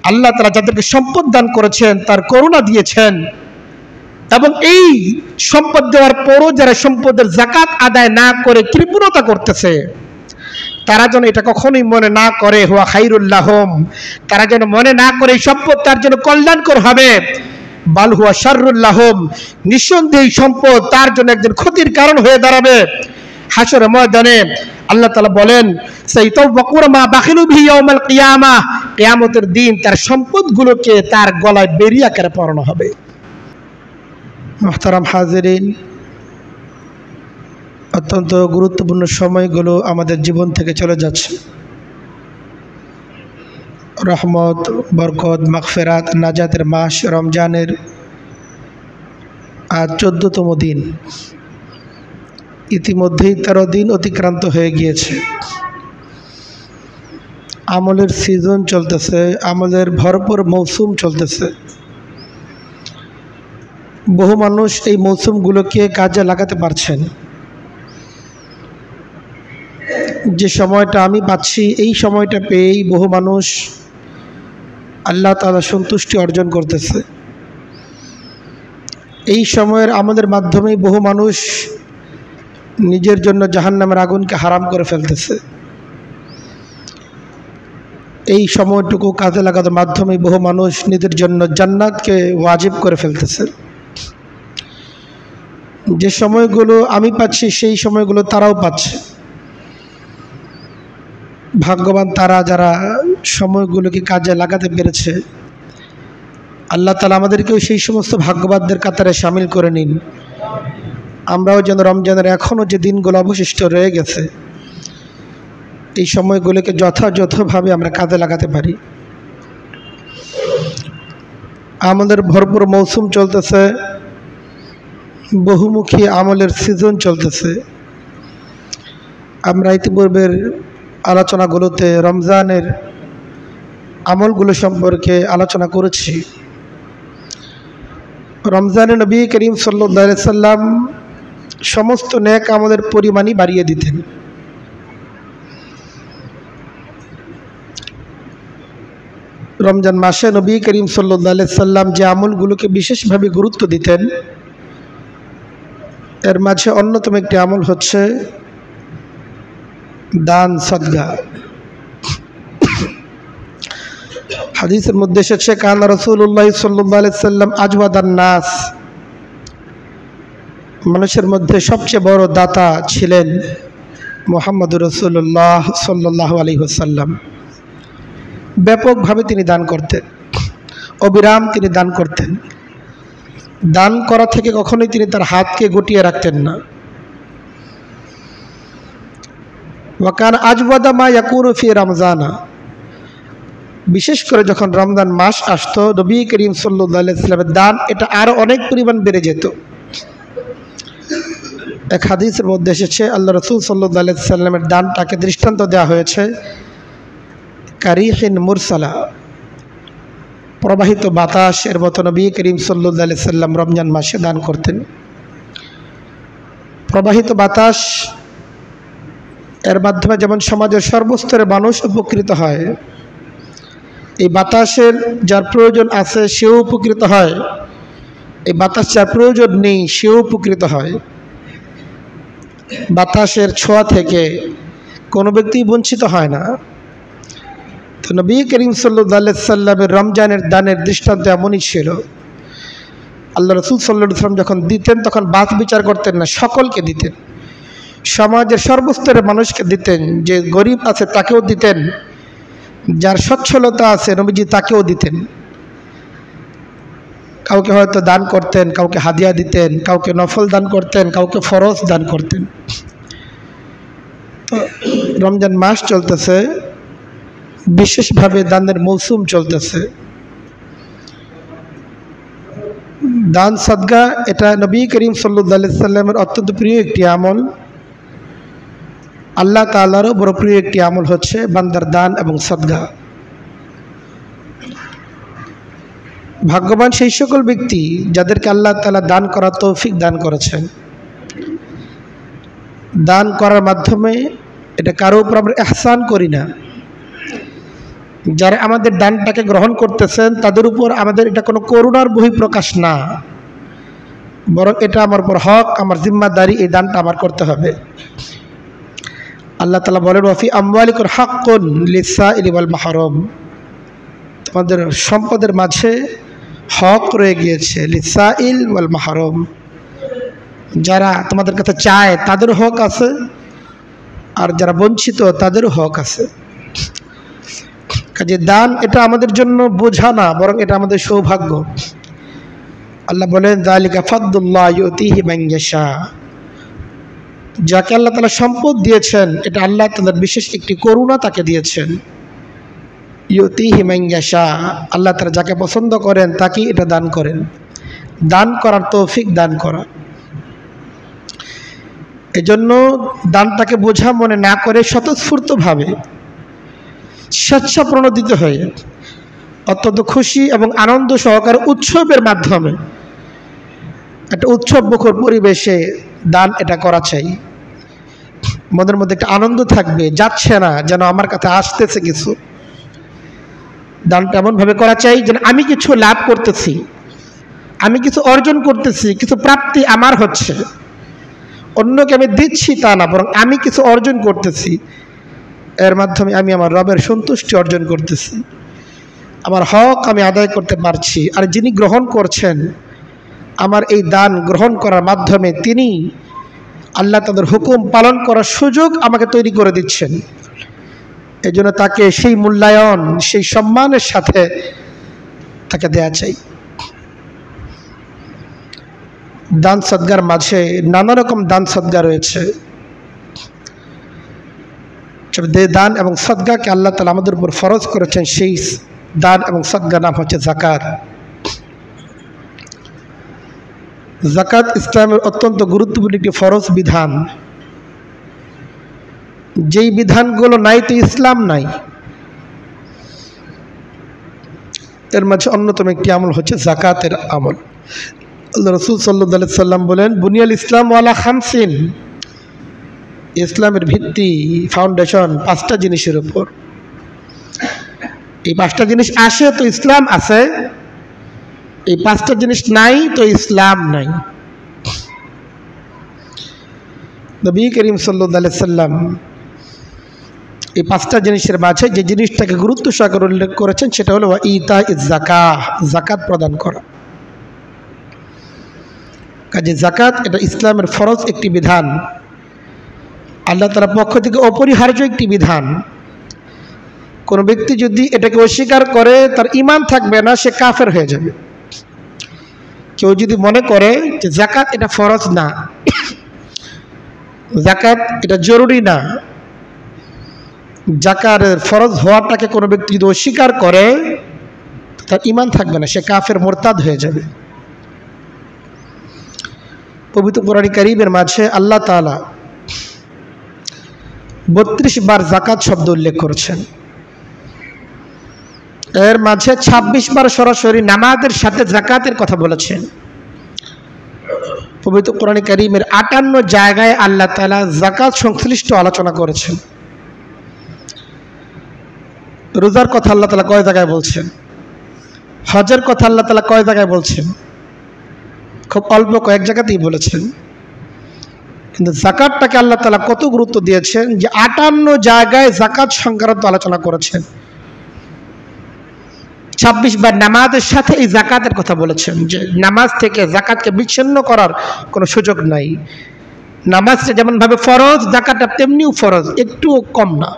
আল্লাহ তাআলা যাদেরকে সম্পদ দান করেছেন, তার করুণা দিয়েছেন, এবং এই সম্পদ দেওয়ার পরও যারা সম্পদের যাকাত আদায় না করে কৃপণতা করতেছে, তারা যেন এটা কখনোই মনে না করে হুয়া খাইরুল লাহুম, তারা যেন মনে না করে এই সম্পদ তার জন্য কল্যাণকর হবে, বাল হুয়া শাররুল লাহুম, নিঃসন্দেহে সম্পদ তার জন্য একদিন ক্ষতির কারণ হয়ে দাঁড়াবে। হাশরের ময়দানে আল্লাহ তাআলা বলেন, সাইতাওয়াকুরা মা বাখিলু বিহি ইয়াউমাল কিয়ামাহ, কিয়ামতের দিন তার সম্পদগুলোকে তার গলায় বেড়ি আকারে পরানো হবে। মুহতারাম হাজিরিন, অত্যন্ত গুরুত্বপূর্ণ সময়গুলো আমাদের জীবন থেকে চলে যাচ্ছে। রহমত, বরকত, মাগফিরাত, নাজাতের মাস রমজানের আজ 14তম দিন। ইতিমধ্যেই 13 দিন অতিক্রান্ত হয়ে গিয়েছে। আমলের সিজন চলতেছে, আমলের ভরপুর মৌসুম চলতেছে। বহু মানুষ এই মৌসুমগুলোকে কাজে লাগাতে পারছেন। যে সময়টা আমি পাচ্ছি, এই সময়টা পেয়েই বহু মানুষ আল্লাহ তাআলা সন্তুষ্টি অর্জন করতেছে। এই সময়ের আমাদের মাধ্যমেই বহু মানুষ নিজের জন্য জাহান্নামের আগুনকে হারাম করে ফেলতেছে। এই সময়টুকু কাজে লাগানোর মাধ্যমে বহু মানুষ নিজের জন্য জান্নাতকে ওয়াজিব করে ফেলতেছে। যে সময়গুলো আমি পাচ্ছি, সেই সময়গুলো তারাও পাচ্ছে। ভাগ্যবান তারা যারা সময়গুলোকে কাজে লাগাতে পেরেছে। আল্লাহ তাআলা আমাদেরকেও সেই সমস্ত ভাগ্যবানদের কাতারে শামিল করে নিন। আমরাও যেন রমজানের এখনও যে দিনগুলো অবশিষ্ট রয়ে গেছে, এই সময়গুলোকে যথাযথভাবে আমরা কাজে লাগাতে পারি। আমাদের ভরপুর মৌসুম চলতেছে, বহুমুখী আমলের সিজন চলতেছে। আমরা ইতিপূর্বের আলোচনাগুলোতে রমজানের আমলগুলো সম্পর্কে আলোচনা করেছি। রমজানে নবী করিম সাল্লাল্লাহু আলাইহি সাল্লাম সমস্ত নেক আমলের পরিমাণই বাড়িয়ে দিতেন। রমজান মাসে নবী করিম সাল্লাল্লাহু আলাইহি সাল্লাম যে আমলগুলোকে বিশেষভাবে গুরুত্ব দিতেন, এর মাঝে অন্যতম একটি আমল হচ্ছে দান সাদকা। হাদিসের মধ্যে এসেছে, কানা রাসূলুল্লাহ সাল্লাল্লাহু আলাইহি সাল্লাম আজওয়াদান নাস, মানুষের মধ্যে সবচেয়ে বড় দাতা ছিলেন মুহাম্মদুর রাসূলুল্লাহ সাল্লাল্লাহু আলাইহি ওয়াসাল্লাম। ব্যাপকভাবে তিনি দান করতেন, অবিরাম তিনি দান করতেন। দান করা থেকে কখনোই তিনি তার হাতকে গুটিয়ে রাখতেন না। ওয়াকান আজওয়াদা মা ইয়াকুনু ফি রমজানা, বিশেষ করে যখন রমজান মাস আসতো, নবী করিম সাল্লাল্লাহু আলাইহি ওয়াসাল্লামের দান এটা আরো অনেক পরিমাণ বেড়ে যেত। এক হাদিসের মধ্যে এসেছে, আল্লাহ রাসূল সাল্লাল্লাহু আলাইহি ওয়াসাল্লামের দানটাকে দৃষ্টান্ত দেওয়া হয়েছে কারিহিন মুরসালা, প্রবাহিত বাতাসের মতো নবী করিম সাল্লাল্লাহু আলাইহি ওয়াসাল্লাম রমজান মাসে দান করতেন। প্রবাহিত বাতাস এর মাধ্যমে যেমন সমাজের সর্বস্তরের মানুষ উপকৃত হয়, এই বাতাসের যার প্রয়োজন আছে সেও উপকৃত হয়, এই বাতাস যার প্রয়োজন নেই সেও উপকৃত হয়। বাতাসের ছোঁয়া থেকে কোনো ব্যক্তি বঞ্চিত হয় না। তো নবী করিম সাল্লাল্লাহু আলাইহি ওয়াসাল্লামের রমজানের দানের দৃষ্টান্ত এমনই ছিল। আল্লাহ রাসূল সাল্লাল্লাহু আলাইহি ওয়াসাল্লাম যখন দিতেন তখন বাদ বিচার করতেন না, সকলকে দিতেন। সমাজের সর্বস্তরের মানুষকে দিতেন, যে গরিব আছে তাকেও দিতেন, যার সচ্ছলতা আছে নবীজি তাকেও দিতেন। কাউকে হয়তো দান করতেন, কাউকে হাদিয়া দিতেন, কাউকে নফল দান করতেন, কাউকে ফরজ দান করতেন। তো রমজান মাস চলতেছে, বিশেষভাবে দানের মৌসুম চলতেছে। দান সাদকা এটা নবী করিম সাল্লাল্লাহু আলাইহি ওয়াসাল্লামের অত্যন্ত প্রিয় একটি আমল। আল্লাহ তাআলারও বড় প্রিয় একটি আমল হচ্ছে বান্দার দান এবং সাদকা। ভাগ্যবান সেই সকল ব্যক্তি যাদেরকে আল্লাহ তাআলা দান করার তৌফিক দান করেছেন। দান করার মাধ্যমে এটা কারো উপর আমরা ইহসান করি না, যারা আমাদের দানটাকে গ্রহণ করতেছেন তাদের উপর আমাদের এটা কোনো করুণার বহিঃপ্রকাশ না, বরং এটা আমার উপর হক, আমার জিম্মাদারি, এই দানটা আমার করতে হবে। আল্লাহ তাআলা বলেন, ওয়াফি আমওয়ালিকুম হাক্কুন লিসসাইলি ওয়াল মাহরুম, তোমাদের সম্পদের মাঝে হক রয়ে গিয়েছে, লিসসাইল ওয়াল মাহরুম, যারা তোমাদের কাছে চায় তাদের হক আছে, আর যারা বঞ্চিত তাদেরও হক আছে। কাজে দান এটা আমাদের জন্য বোঝা না, বরং এটা আমাদের সৌভাগ্য। আল্লাহ বলেন, যালিকা ফাদলুল্লাহ ইউতিহি মান ইয়াশা, যাকে আল্লাহ তাআলা সম্পদ দিয়েছেন এটা আল্লাহ তাআলার বিশেষ একটি করুণা তাকে দিয়েছেন। ইউতিহি মান ইয়াশা, আল্লাহ তাআলা যাকে পছন্দ করেন তাকে এটা দান করেন। দান করার তৌফিক দান করা, এজন্য দানটাকে বোঝা মনে না করে স্বতঃস্ফূর্তভাবে স্বেচ্ছাপ্রণোদিত হয়ে অত্যন্ত খুশি এবং আনন্দ সহকারে উৎসবের মাধ্যমে একটা উৎসব মুখর পরিবেশে দান এটা করা চাই। মনের মধ্যে একটা আনন্দ থাকবে, যাচ্ছে না যেন আমার কাছে আসতেছে কিছু। দানটা এমনভাবে করা চাই যেন আমি কিছু লাভ করতেছি, আমি কিছু অর্জন করতেছি, কিছু প্রাপ্তি আমার হচ্ছে, অন্যকে আমি দিচ্ছি তা না, বরং আমি কিছু অর্জন করতেছি, এর মাধ্যমে আমি আমার রবের সন্তুষ্টি অর্জন করতেছি, আমার হক আমি আদায় করতে পারছি। আর যিনি গ্রহণ করছেন আমার এই দান গ্রহণ করার মাধ্যমে তিনি আল্লাহ তাদের হুকুম পালন করার সুযোগ আমাকে তৈরি করে দিচ্ছেন। এই জন্য তাকে সেই মূল্যায়ন, সেই সম্মানের সাথে তাকে দেয়া চাই। দান সদগার মাঝে নানা রকম দান সদগা রয়েছে। দান এবং সদগাকে আল্লাহ তাআলা আমাদের উপর ফরজ করেছেন, সেই দান এবং সদগার নাম হচ্ছে যাকাত। যাকাত ইসলামের অত্যন্ত গুরুত্বপূর্ণ একটি ফরজ বিধান। যেই বিধানগুলো নাই তো ইসলাম নাই। এর মাঝে অন্যতম একটি আমল হচ্ছে যাকাতের আমল। আল্লাহ রাসূল সাল্লাল্লাহু আলাইহি সাল্লাম বলেন, বুনিয়াল ইসলাম ওয়ালা খামসিন, ইসলামের ভিত্তি, ফাউন্ডেশন 5টা জিনিসের উপর। এই 5টা জিনিস আসে তো ইসলাম আছে, এই 5টা জিনিস নাই তো ইসলাম নাই। নবী করিম সাল্লাল্লাহু আলাইহি সাল্লাম এই 5টা জিনিসের মাঝে যে জিনিসটাকে গুরুত্ব সহকারে উল্লেখ করেছেন সেটা হলো ইতা যাকাত, যাকাত প্রদান করা। কাজে যাকাত এটা ইসলামের ফরজ একটি বিধান, আল্লাহ তাআলার পক্ষ থেকে অপরিহার্য একটি বিধান। কোনো ব্যক্তি যদি এটাকে অস্বীকার করে তার ঈমান থাকবে না, সে কাফের হয়ে যাবে। কেউ যদি মনে করে যে যাকাত এটা ফরজ না, যাকাত এটা জরুরি না, যাকাতের ফরজ হওয়াটাকে কোনো ব্যক্তি যদি অস্বীকার করে তার ঈমান থাকবে না, সে কাফের মুরতাদ হয়ে যাবে। পবিত্র কোরআন কারীমের মাঝে আল্লাহ তাআলা 32 বার যাকাত শব্দ উল্লেখ করেছেন। এর মাঝে 26 বার সরাসরি নামাজের সাথে যাকাতের কথা বলেছেন। পবিত্র কোরআন কারীমের 58 জায়গায় আল্লাহ তাআলা যাকাত সংশ্লিষ্ট আলোচনা করেছেন। রোজার কথা আল্লাহ তাআলা কয় জায়গায় বলছেন, হজের কথা আল্লাহ তাআলা কয় জায়গায় বলছেন, খুব অল্প কয়েক জায়গাতেই বলেছেন। কিন্তু যাকাতটাকে আল্লাহ তাআলা কত গুরুত্ব দিয়েছেন যে 58 জায়গায় যাকাত সংক্রান্ত আলোচনা করেছেন। 26 বার নামাজের সাথে এই যাকাতের কথা বলেছেন, যে নামাজ থেকে যাকাতকে বিচ্ছিন্ন করার কোনো সুযোগ নাই। নামাজটা যেমনভাবে ফরজ, যাকাতটা তেমনিও ফরজ, একটুও কম না।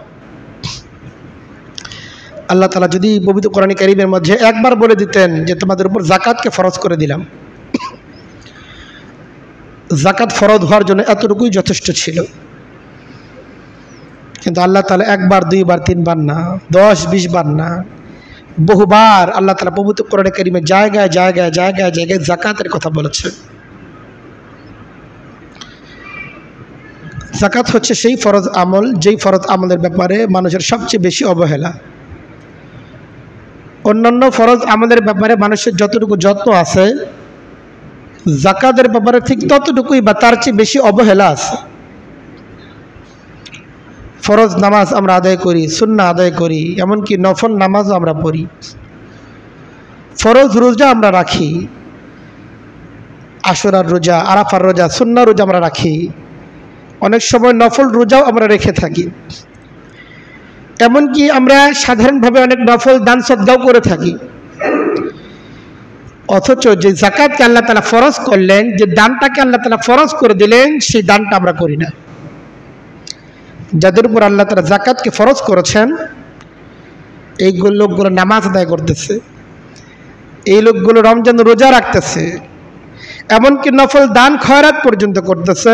আল্লাহ তাআলা যদি পবিত্র কোরআন কারীমের মধ্যে একবার বলে দিতেন যে তোমাদের উপর যাকাতকে ফরজ করে দিলাম, যাকাত ফরজ হওয়ার জন্য এতটুকুই যথেষ্ট ছিল। কিন্তু আল্লাহ তাআলা একবার, দুইবার, তিনবার না, 10-20 বার না, বহুবার আল্লাহ তাআলা পবিত্র কোরআন কারীমে জায়গায় জায়গায় জায়গায় জায়গায় যাকাতের কথা বলেছেন। যাকাত হচ্ছে সেই ফরজ আমল, যেই ফরজ আমলের ব্যাপারে মানুষের সবচেয়ে বেশি অবহেলা। অন্যান্য ফরজ আমলের ব্যাপারে মানুষের যতটুকু যত্ন আছে, যাকাতের ব্যাপারে ঠিক ততটুকুই বা তার চেয়ে বেশি অবহেলা আছে। ফরজ নামাজ আমরা আদায় করি, সুন্নাহ আদায় করি, এমনকি নফল নামাজও আমরা পড়ি, ফরজ রোজা আমরা রাখি, আশুরার রোজা, আরাফার রোজা, সুন্নাহ রোজা আমরা রাখি, অনেক সময় নফল রোজাও আমরা রেখে থাকি, এমনকি আমরা সাধারণভাবে অনেক নফল দান সদকাও করে থাকি। অথচ যে যাকাতকে আল্লাহ তাআলা ফরজ করলেন, যে দানটাকে আল্লাহ তাআলা ফরজ করে দিলেন, সেই দানটা আমরা করি না। যাদের উপর আল্লাহ তাআলা যাকাতকে ফরজ করেছেন, এই লোকগুলো নামাজ আদায় করতেছে, এই লোকগুলো রমজান রোজা রাখতেছে, এমনকি নফল দান খয়রাত পর্যন্ত করতেছে,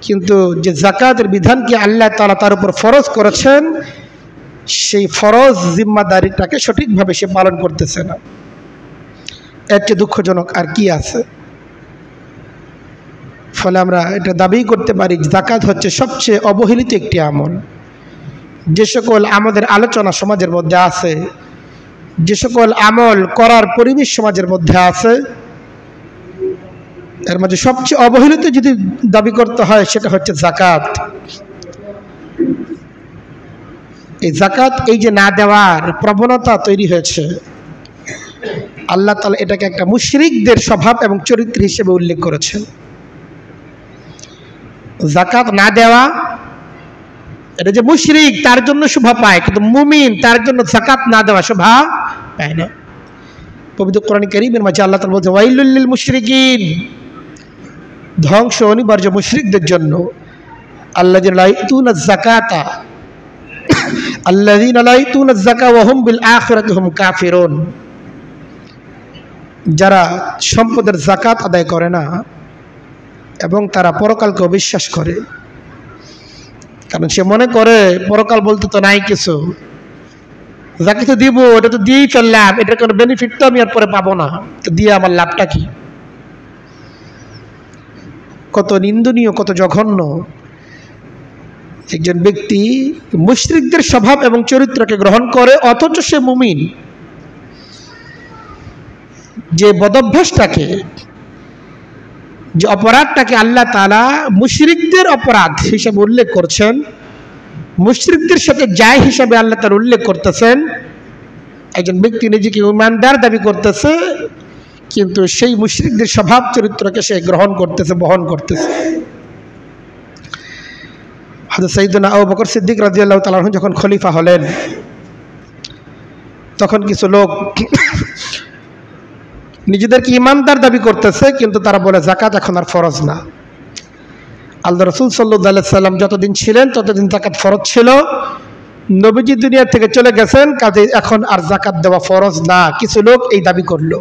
কিন্তু যে যাকাতের বিধানকে আল্লাহ তাআলা তার উপর ফরজ করেছেন, সেই ফরজ জিম্মাদারিটাকে সঠিকভাবে সে পালন করতেছে না। এর চেয়ে দুঃখজনক আর কি আছে? ফলে আমরা এটা দাবি করতে পারি, যাকাত হচ্ছে সবচেয়ে অবহেলিত একটি আমল। যে সকল আমাদের আলোচনা সমাজের মধ্যে আছে, যে সকল আমল করার পরিবেশ সমাজের মধ্যে আছে, এর মধ্যে সবচেয়ে অবহেলিত যদি দাবি করতে হয়, সেটা হচ্ছে যাকাত। এই যাকাত এই যে না দেওয়ার প্রবণতা তৈরি হয়েছে, আল্লাহ তাআলা এটাকে একটা মুশরিকদের স্বভাব এবং চরিত্র হিসেবে উল্লেখ করেছেন। যাকাত না দেওয়া, এটা যে মুশরিক তার জন্য শোভা পায়, কিন্তু মুমিন তার জন্য যাকাত না দেওয়া শোভা পায় না। পবিত্র কোরআন কারীমের মাঝে আল্লাহ তাআলা বলেছেন, ওয়াইলুল লিল মুশরিকিন, ধ্বংস অনিবার্য মুশরিকদের জন্য। আল্লাযীনা লা ইউতুনা যাকাতা, আল্লাযীনা লা ইউতুনা যাকাতা ওয়া হুম বিল আখিরাতি হুম কাফিরুন, যারা সম্পদের যাকাত আদায় করে না এবং তারা পরকালকে অবিশ্বাস করে। কারণ সে মনে করে পরকাল বলতে তো নাই কিছু, যাকে তো দিব এটা তো দিয়েই ফেললাম, এটার কোনো বেনিফিট তো আমি আর পরে পাবো না, তো দিয়ে আমার লাভটা কি? কত নিন্দনীয়, কত জঘন্য একজন ব্যক্তি মুশরিকদের স্বভাব এবং চরিত্রকে গ্রহণ করে, অথচ সে মুমিন। যে বদভ্যাসটাকে, যে অপরাধটাকে আল্লাহ তাআলা মুশরিকদের অপরাধ হিসেবে উল্লেখ করছেন, মুশরিকদের সাথে যায় হিসাবে আল্লাহ তাআলা উল্লেখ করতেছেন, একজন ব্যক্তি নিজেকে ঈমানদার দাবি করতেছে, কিন্তু সেই মুশরিকদের স্বভাব চরিত্রকে সে গ্রহণ করতেছে, বহন করতেছে। হযরত সাইয়েদনা আবু বকর সিদ্দিক রাদিয়াল্লাহু তাআলা আনহু যখন খলিফা হলেন, তখন কিছু লোক নিজেদেরকে ঈমানদার দাবি করতেছে, কিন্তু তারা বলে যাকাত এখন আর ফরজ না। আল্লাহ রাসূল সাল্লাল্লাহু আলাইহি সাল্লাম যতদিন ছিলেন ততদিন যাকাত ফরজ ছিল, নবীজি দুনিয়া থেকে চলে গেছেন, কাজে এখন আর যাকাত দেওয়া ফরজ না। কিছু লোক এই দাবি করল।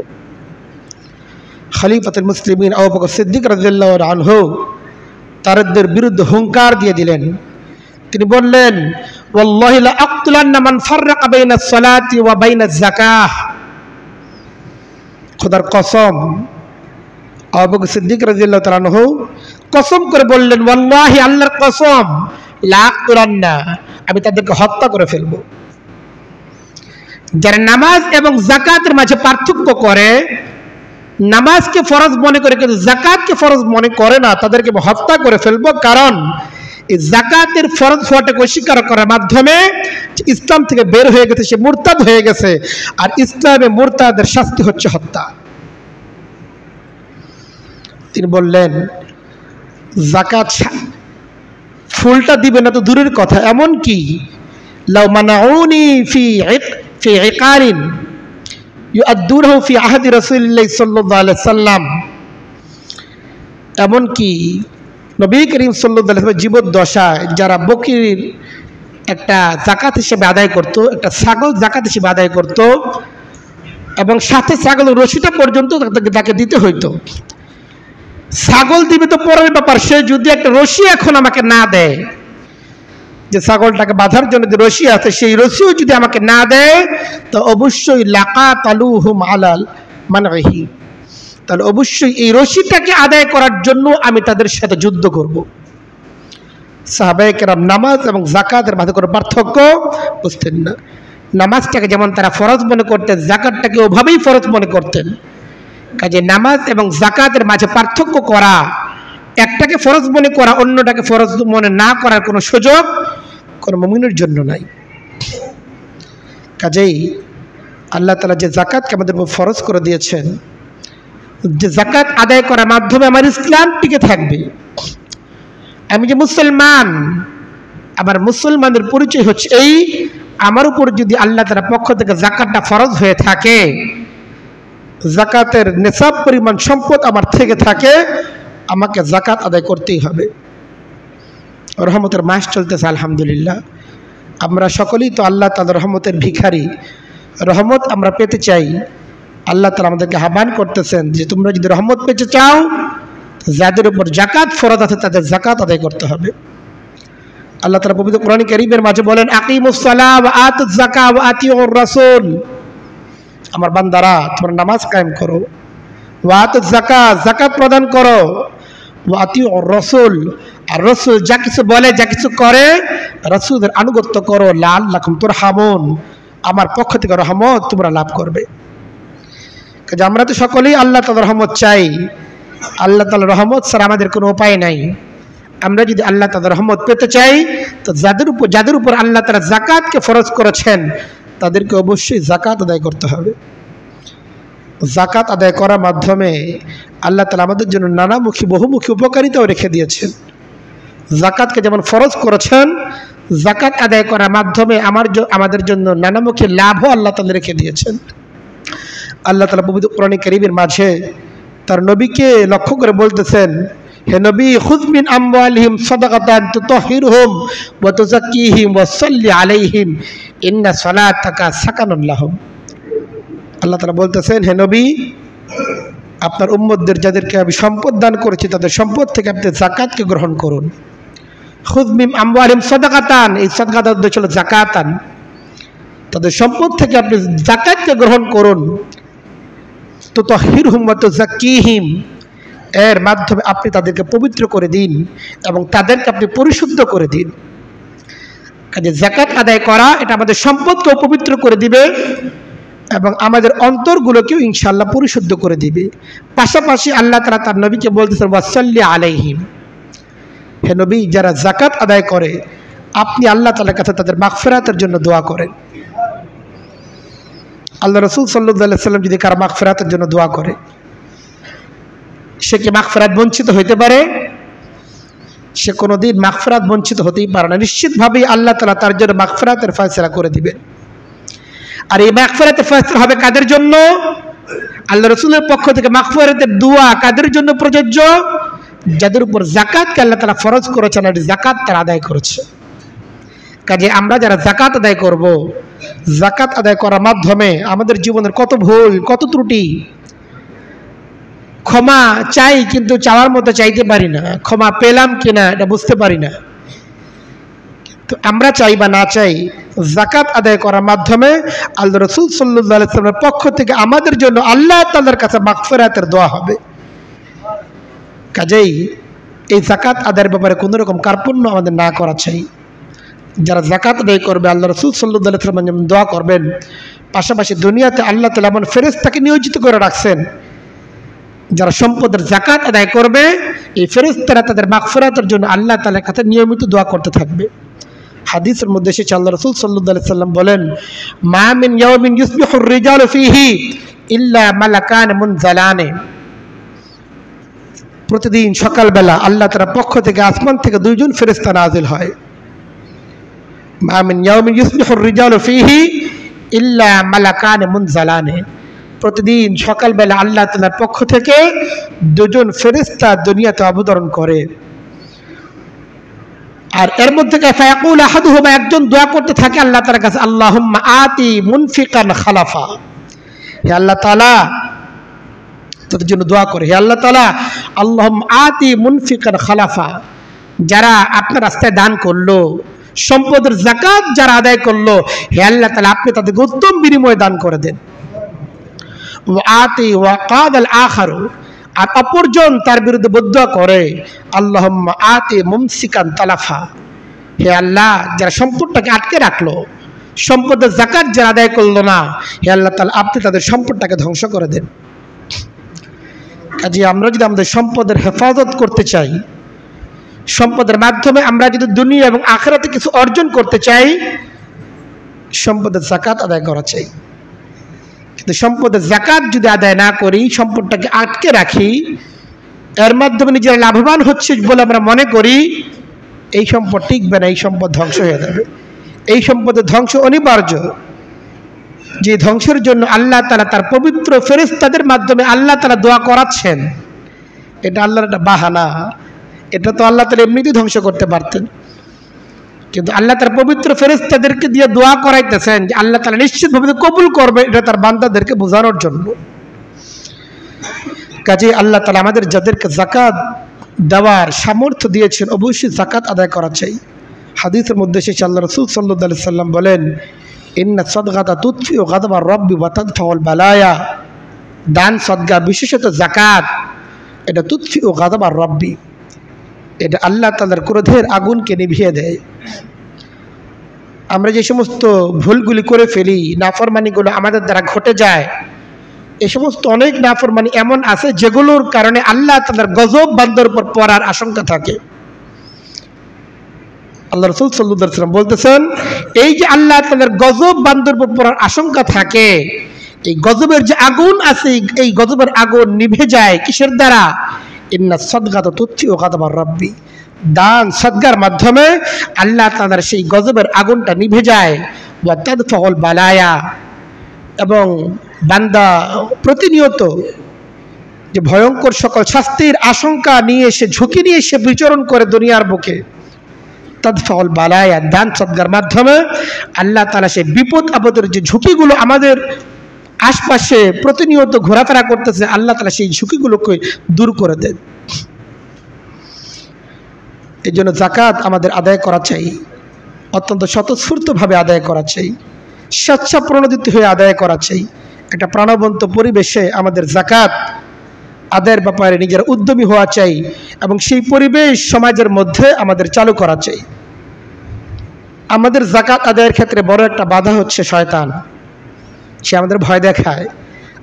খলিফাতুল মুসলিমিন আবু বকর সিদ্দিক রাদিয়াল্লাহু আনহু তাদের বিরুদ্ধে হুঙ্কার দিয়ে দিলেন। তিনি বললেন, ওয়াল্লাহি লা আকতুলান্না মান ফাররাকা বাইনাস সালাতি ওয়া বাইনাজ যাকাহ, খোদার কসম, আবু বকর সিদ্দিক রাদিয়াল্লাহু তাআলা আনহু কসম করে বললেন, ওয়াল্লাহি আল্লাহর কসম, লা আকতুলান্না, আমি তাদেরকে হত্যা করে ফেলব। যারা নামাজ এবং যাকাতের মাঝে পার্থক্য করে, নামাজকে ফরজ মনে করে কিন্তু যাকাতকে ফরজ মনে করে না, তাদেরকে হত্যা করে ফেলব। কারণ এই যাকাতের ফরজ হওয়াটাকে অস্বীকার করার মাধ্যমে ইসলাম থেকে বের হয়ে গেছে, সে মুরতাদ হয়ে গেছে, আর ইসলামে মুরতাদের শাস্তি হচ্ছে হত্যা। তিনি বললেন, যাকাত ফুলটা দিবে না তো দূরের কথা, এমন কি লাউ মানাউনি ফি ইকারিন ইউআদ্দুনহু ফি আহদি রাসূলিল্লাহি সাল্লাল্লাহু আলাইহি সাল্লাম, এমন কি নবী করিম সাল্লাল্লাহু আলাইহি ওয়াসাল্লাম জীবদ্দশায় যারা বকরির একটা যাকাত হিসেবে আদায় করত, একটা ছাগল যাকাত হিসেবে আদায় করত, এবং সাথে ছাগলের রশিটা পর্যন্ত তাকে দিতে হইতো। ছাগল দিবে তো পরের ব্যাপার, সে যদি একটা রশি এখন আমাকে না দেয়, যে ছাগলটাকে বাঁধার জন্য যে রশি আছে, সেই রশিও যদি আমাকে না দেয়, তো অবশ্যই লাকাতালুহুম আলাল মানহি, তাহলে অবশ্যই এই রশিটাকে আদায় করার জন্য আমি তাদের সাথে যুদ্ধ করব। সাহাবায়ে কেরাম নামাজ এবং যাকাতের মাঝে কোনো পার্থক্য বুঝতেন না। নামাজটাকে যেমন তারা ফরজ মনে করতেন, যাকাতটাকে ওভাবেই ফরজ মনে করতেন। কাজে নামাজ এবং যাকাতের মাঝে পার্থক্য করা, একটাকে ফরজ মনে করা, অন্যটাকে ফরজ মনে না করার কোনো সুযোগ কোনো মুমিনের জন্য নাই। কাজেই আল্লাহ তাআলা যে যাকাতকে আমাদের উপর ফরজ করে দিয়েছেন, যে যাকাত আদায় করার মাধ্যমে আমার ইসলাম টিকে থাকবে। আমি যে মুসলমান, আমার মুসলমানের পরিচয় হচ্ছে এই, আমার উপর যদি আল্লাহ তাআলার পক্ষ থেকে যাকাতটা ফরজ হয়ে থাকে, যাকাতের নিসাব পরিমাণ সম্পদ আমার থেকে থাকে, আমাকে যাকাত আদায় করতেই হবে। রহমতের মাস চলতেছে আলহামদুলিল্লাহ। আমরা সকলেই তো আল্লাহ তাআলার রহমতের ভিখারি। রহমত আমরা পেতে চাই। আল্লাহ তাআলা আমাদেরকে আহ্বান করতেছেন যে তোমরা যদি রহমত পেতে চাও, যাদের উপর যাকাত ফরজ আছে তাদের যাকাত আদায় করতে হবে। আল্লাহ তাআলা পবিত্র কোরআন কারীমের মাঝে বলেন, আকিমুস সালাহ ওয়া আতুজ যাকাত ওয়া আতিউর রাসূল। আমার বান্দারা, তোমরা নামাজ কায়েম করো, ওয়া আতুজ যাকাত, যাকাত প্রদান করো, ওয়া আতিউর রাসূল, আর রাসূল যা কিছু বলে, যা কিছু করে, রাসূলের আনুগত্য করো, লাআল্লাকুম তুরহামুন, আমার পক্ষ থেকে রহমত তোমরা লাভ করবে। কাজে আমরা তো সকলেই আল্লাহ তাআলার রহমত চাই। আল্লাহ তাআলার রহমত ছাড়া আমাদের কোনো উপায় নাই। আমরা যদি আল্লাহ তাআলার রহমত পেতে চাই, তো যাদের উপর আল্লাহ তাআলা যাকাতকে ফরজ করেছেন তাদেরকে অবশ্যই যাকাত আদায় করতে হবে। যাকাত আদায় করার মাধ্যমে আল্লাহ তাআলা আমাদের জন্য নানামুখী বহুমুখী উপকারিতাও রেখে দিয়েছেন। যাকাতকে যেমন ফরজ করেছেন, যাকাত আদায় করার মাধ্যমে আমাদের জন্য নানামুখী লাভও আল্লাহ তাআলা রেখে দিয়েছেন। আল্লাহ তাআলা পবিত্র কোরআন কারীমের মাঝে তার নবীকে লক্ষ্য করে বলতেছেন, হে নবী, খুয মিন আমওয়ালিহিম সাদাকাতান তুতাহহিরুহুম ওয়া তুযাক্কিহিম ওয়া সাল্লি আলাইহিম ইন্না সালাতাকা সাকানুন লাহুম। আল্লাহ তাআলা বলতেছেন, হে নবী, আপনার উম্মতদের যাদেরকে আমি সম্পদ দান করেছি তাদের সম্পদ থেকে আপনি যাকাতকে গ্রহণ করুন। খুয মিন আমওয়ালিহিম সাদাকাতান, এই সাদাকাতের উদ্দেশ্য হলো যাকাতান, তাদের সম্পদ থেকে আপনি যাকাতকে গ্রহণ করুন। তুতাহহিরুহুম ওয়া তুযাক্কিহিম, এর মাধ্যমে আপনি তাদেরকে পবিত্র করে দিন এবং তাদেরকে আপনি পরিশুদ্ধ করে দিন। কাজে যাকাত আদায় করা এটা আমাদের সম্পদকেও পবিত্র করে দিবে এবং আমাদের অন্তরগুলোকেও ইনশাআল্লাহ পরিশুদ্ধ করে দিবে। পাশাপাশি আল্লাহ তাআলা তার নবীকে বলতেছেন, ওয়াসাল্লি আলাইহিম, হে নবী, যারা যাকাত আদায় করে আপনি আল্লাহ তাআলার কাছে তাদের মাগফিরাতের জন্য দোয়া করেন। আল্লাহ রাসূল সাল্লাল্লাহু আলাইহি ওয়াসাল্লাম যদি কারো মাগফিরাতের জন্য দোয়া করে, সে কি মাগফিরাত বঞ্চিত হইতে পারে? সে কোনোদিন মাগফিরাত বঞ্চিত হতেই পারে না। নিশ্চিতভাবেই আল্লাহ তাআলা তার জন্য মাগফিরাতের ফয়সালা করে দিবেন। আর এই মাগফিরাতের ফয়সালা হবে কাদের জন্য? আল্লাহ রাসূলের পক্ষ থেকে মাগফিরাতের দোয়া কাদের জন্য প্রযোজ্য? যাদের উপর যাকাতকে আল্লাহ তাআলা ফরজ করেছেন আর যাকাত তারা আদায় করেছে। কাজে আমরা যারা যাকাত আদায় করব, যাকাত আদায় করার মাধ্যমে আমাদের জীবনের কত ভুল, কত ত্রুটি, ক্ষমা চাই কিন্তু চাওয়ার মতো চাইতে পারি না, ক্ষমা পেলাম কিনা এটা বুঝতে পারি না। তো আমরা চাই বা না চাই, যাকাত আদায় করার মাধ্যমে আল্লাহ রাসূল সাল্লাল্লাহু আলাইহি ওয়াসাল্লামের পক্ষ থেকে আমাদের জন্য আল্লাহ তাআলার কাছে মাগফিরাতের দোয়া হবে। কাজেই এই যাকাত আদায়ের ব্যাপারে কোনো রকম কার্পণ্য আমাদের না করা চাই। যারা যাকাত আদায় করবে আল্লাহ রাসূল সাল্লাল্লাহু আলাইহি ওয়াসাল্লাম যেমন দোয়া করবেন, পাশাপাশি দুনিয়াতে আল্লাহ তাআলা এমন ফেরেশতাকে নিয়োজিত করে রাখছেন যারা সম্পদের যাকাত আদায় করবে, এই ফেরেশতারা তাদের মাগফিরাতের জন্য আল্লাহ তাআলার কাছে নিয়মিত দোয়া করতে থাকবে। হাদিসের মধ্যে এসেছে আল্লাহ রাসূল সাল্লাল্লাহু আলাইহি ওয়াসাল্লাম বলেন, মা মিন ইয়াউমিন ইউসবিহুর রিজালু ফীহি ইল্লা মালাকান মুনজালানে। প্রতিদিন সকালবেলা আল্লাহ তাআলার পক্ষ থেকে আসমান থেকে দুইজন ফেরেশতা নাজিল হয়। মা মিন ইয়াউমিন ইউসবিহুর রিজালু ফীহি ইল্লা মালাকান মুনজালানে। প্রতিদিন সকালবেলা আল্লাহ তাআলার পক্ষ থেকে দুজন ফেরেশতা দুনিয়াতে অবতরণ করে। আর এর মধ্যে ফায়াকুল আহাদুহুমা, একজন দোয়া করতে থাকে আল্লাহ তাআলার কাছে, আল্লাহুম্মা আতি মুনফিকান খালাফা। হে আল্লাহ তাআলা, তাদের জন্য দোয়া করে, হে আল্লাহ তাআলা, আল্লাহুম্মা আতি মুনফিকান খালাফা, যারা আপনার রাস্তায় দান করলো, সম্পদের যাকাত যারা আদায় করলো, হে আল্লাহ তাআলা আপনি তাদেরকে উত্তম বিনিময় দান করে দেন। আতি ওয়াকাদাল আখারু, আর অপরজন তার বিরুদ্ধে বদদুয়া করে, আল্লাহুম্মা আতি মুমসিকান তালাফা, হে আল্লাহ, যারা সম্পদটাকে আটকে রাখলো, সম্পদের যাকাত যারা আদায় করলো না, হে আল্লাহ তাআলা আপনি তাদের সম্পদটাকে ধ্বংস করে দেন। কাজে আমরা যদি আমাদের সম্পদের হেফাজত করতে চাই, সম্পদের মাধ্যমে আমরা যদি দুনিয়া এবং আখিরাতে কিছু অর্জন করতে চাই, সম্পদের যাকাত আদায় করা চাই। কিন্তু সম্পদের যাকাত যদি আদায় না করি, সম্পদটাকে আটকে রাখি, এর মাধ্যমে নিজেরা লাভবান হচ্ছে বলে আমরা মনে করি, এই সম্পদ টিকবে না, এই সম্পদ ধ্বংস হয়ে যাবে। এই সম্পদের ধ্বংস অনিবার্য। যে ধ্বংসের জন্য আল্লাহ তাআলা তার পবিত্র ফেরেশতাদের মাধ্যমে আল্লাহ তাআলা দোয়া করাচ্ছেন, এটা আল্লাহর একটা বাহানা। এটা তো আল্লাহ তাআলা এমনিতেই ধ্বংস করতে পারতেন, কিন্তু আল্লাহ তার পবিত্র ফেরেশতাদেরকে দিয়ে দোয়া করাইতেছেন যে আল্লাহ তাআলা নিশ্চিতভাবে কবুল করবে, এটা তার বান্দাদেরকে বোঝানোর জন্য। কাজে আল্লাহ তাআলা আমাদের যাদেরকে যাকাত দেওয়ার সামর্থ্য দিয়েছেন, অবশ্যই যাকাত আদায় করা চাই। হাদিসের মধ্যে এসেছে আল্লাহ রাসূল সাল্লাল্লাহু আলাইহি সাল্লাম বলেন, ইন্না সাদকাতা তুতফিউ গাদাবার রাব্বি ওয়া তাদফাউল বালায়া। দান সদকা, বিশেষত যাকাত, এটা তুতফিউ গাদাবার রাব্বি, এটা আল্লাহ তাআলার ক্রোধের আগুনকে নিভিয়ে দেয়। আমরা যে সমস্ত ভুলগুলি করে ফেলি, নাফরমানিগুলো আমাদের দ্বারা ঘটে যায়, এই সমস্ত অনেক নাফরমানি এমন আছে যেগুলোর কারণে আল্লাহ তাআলার গজব বান্দার উপর পড়ার আশঙ্কা থাকে। আল্লাহ রাসূল সাল্লাল্লাহু আলাইহি ওয়াসাল্লাম বলতেছেন, এই যে আল্লাহ তাআলার গজব বান্দার উপর পড়ার আশঙ্কা থাকে, এই গজবের যে আগুন আছে, এই গজবের আগুন নিভে যায় কিসের দ্বারা? ইন্না সাদকাতা তুতফিউ গাদাবার রাব্বি। দান সদকার মাধ্যমে আল্লাহ তাআলার সেই গজবের আগুনটা নিভে যায়। ওয়া তাদফাউল বালায়া, এবং বান্দা প্রতিনিয়ত যে ভয়ঙ্কর সকল শাস্তির আশঙ্কা নিয়ে এসে, ঝুঁকি নিয়ে এসে বিচরণ করে দুনিয়ার বুকে, তাদফাউল বালায়া, দান সদকার মাধ্যমে আল্লাহ তাআলা সেই বিপদ আপদের যে ঝুঁকিগুলো আমাদের আশপাশে প্রতিনিয়ত ঘোরাফেরা করতেছে, আল্লাহ তাআলা সেই ঝুঁকিগুলোকে দূর করে দেন। এই জন্য যাকাত আমাদের আদায় করা চাই, অত্যন্ত স্বতঃস্ফূর্তভাবে আদায় করা চাই, স্বেচ্ছাপ্রণোদিত হয়ে আদায় করা চাই। একটা প্রাণবন্ত পরিবেশে আমাদের যাকাত আদায়ের ব্যাপারে নিজের উদ্যমী হওয়া চাই, এবং সেই পরিবেশ সমাজের মধ্যে আমাদের চালু করা চাই। আমাদের যাকাত আদায়ের ক্ষেত্রে বড় একটা বাধা হচ্ছে শয়তান। সে আমাদের ভয় দেখায়।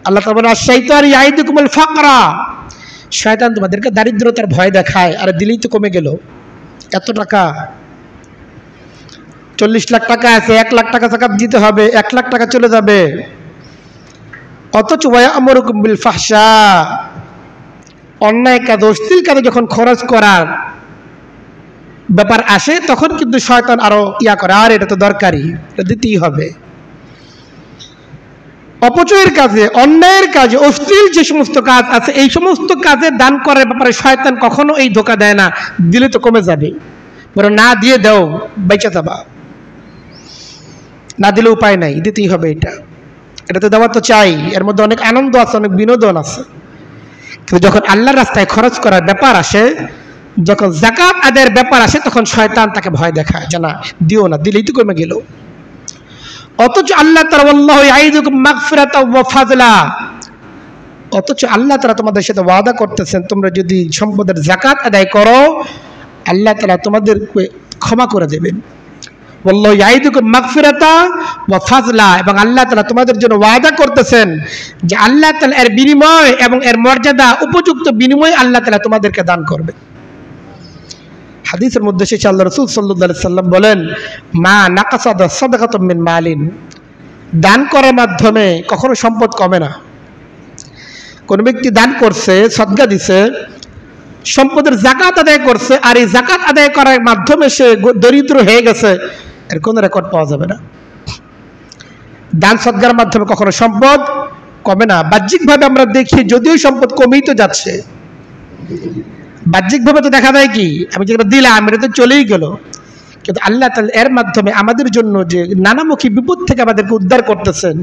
আল্লাহ তাআলা বলেন, আশ-শাইতানু ইয়াইদুকুমুল ফাকরা। শয়তান তোমাদেরকে দারিদ্রতার ভয় দেখায়। আর দিলেই তো কমে গেল, এত টাকা, 40 লাখ টাকা আছে, 1 লাখ টাকা যাকাত দিতে হবে, 1 লাখ টাকা চলে যাবে। অথচ ওয়ায়ামুরুকুম বিল ফাহশা, অন্যায় কাজ, অশ্লীল কাজে যখন খরচ করার ব্যাপার আসে, তখন কিন্তু শয়তান আরো করে, আর এটা তো দরকারি, এটা দিতেই হবে। অপচয়ের কাজে, অন্যায়ের কাজে, অশ্লীল যে সমস্ত কাজ আছে, এই সমস্ত কাজে দান করার ব্যাপারে শয়তান কখনো এই ধোঁকা দেয় না, দিলে তো কমে যাবে, বরং না দিয়ে দাও, বেঁচে যাবা, না দিলে উপায় নাই, দিতেই হবে। এটা তো দেওয়া তো চাই, এর মধ্যে অনেক আনন্দ আছে, অনেক বিনোদন আছে। কিন্তু যখন আল্লাহর রাস্তায় খরচ করার ব্যাপার আসে, যখন যাকাত আদায়ের ব্যাপার আসে, তখন শয়তান তাকে ভয় দেখায় যে না, দিও না, দিলেই তো কমে গেল। অথচ আল্লাহ তাআলা ওয়াল্লাহু ইয়াইদুকুম মাগফিরাতাও ওয়া ফাযলা, অথচ আল্লাহ তাআলা তোমাদের সাথে ওয়াদা করতেছেন, তোমরা যদি সম্পদের যাকাত আদায় করো, আল্লাহ তাআলা তোমাদেরকে ক্ষমা করে দেবেন। ওয়াল্লাহু ইয়াইদুকুম মাগফিরাতা ওয়া ফাযলা, এবং আল্লাহ তাআলা তোমাদের জন্য ওয়াদা করতেছেন যে আল্লাহ তাআলা এর বিনিময় এবং এর মর্যাদা, উপযুক্ত বিনিময় আল্লাহ তাআলা তোমাদেরকে দান করবে। হাদিসের মধ্যে এসেছে, আল্লাহ রাসূল সাল্লাল্লাহু আলাইহি সাল্লাম বলেন, মা নাকাসাদ সাদাকাতুম মিন মালিন। দান করার মাধ্যমে কখনো সম্পদ কমে না। কোন ব্যক্তি দান করছে, সদকা দিছে, সম্পদের যাকাত আদায় করছে, আর এই যাকাত আদায় করার মাধ্যমে সে দরিদ্র হয়ে গেছে, এর কোনো রেকর্ড পাওয়া যাবে না। দান সদকার মাধ্যমে কখনো সম্পদ কমে না। বাহ্যিকভাবে আমরা দেখি, যদিও সম্পদ কমেই তো যাচ্ছে, বাহ্যিকভাবে তো দেখা যায় কি, আমি যেটা দিলাম এটা তো চলেই গেল, কিন্তু আল্লাহ তাআলা এর মাধ্যমে আমাদের জন্য যে নানামুখী বিপদ থেকে আমাদেরকে উদ্ধার করতেছেন,